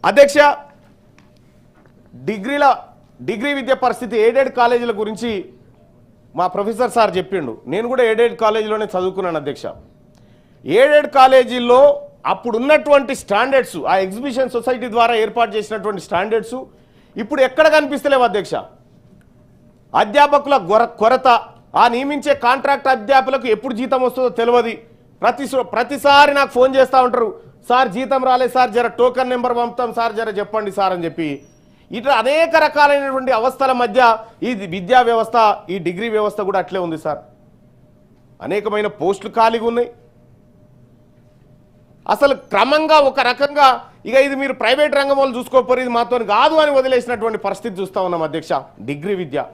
అధ్యక్ష, డిగ్రీ విద్య పరిస్థితి ఎయిడెడ్ కాలేజీల గురించి మా ప్రొఫెసర్ సార్ చెప్పిండు. నేను కూడా ఎయిడెడ్ కాలేజీలోనే చదువుకున్నాను అధ్యక్ష. ఎయిడెడ్ కాలేజీల్లో అప్పుడున్నటువంటి స్టాండర్డ్స్, ఆ ఎగ్జిబిషన్ సొసైటీ ద్వారా ఏర్పాటు చేసినటువంటి స్టాండర్డ్స్ ఇప్పుడు ఎక్కడ కనిపిస్తలేవు అధ్యక్ష. అధ్యాపకుల కొరత, ఆ నియమించే కాంట్రాక్ట్ అధ్యాపకులకు ఎప్పుడు జీతం వస్తుందో తెలియదు. ప్రతిసారి నాకు ఫోన్ చేస్తూ ఉంటారు, సార్ జీతం రాలేదు సార్, జర టోకన్ నెంబర్ పంపుతాం సార్, జర చెప్పండి సార్ అని చెప్పి. ఇట్లా అనేక రకాలైనటువంటి అవస్థల మధ్య ఈ విద్యా వ్యవస్థ, ఈ డిగ్రీ వ్యవస్థ కూడా అట్లే ఉంది సార్. అనేకమైన పోస్టులు ఖాళీగా ఉన్నాయి. అసలు క్రమంగా ఒక రకంగా ఇక ఇది మీరు ప్రైవేట్ రంగం వాళ్ళు చూసుకోకపోరు, ఇది మాతో కాదు అని వదిలేసినటువంటి పరిస్థితి చూస్తూ ఉన్నాం అధ్యక్ష. డిగ్రీ విద్య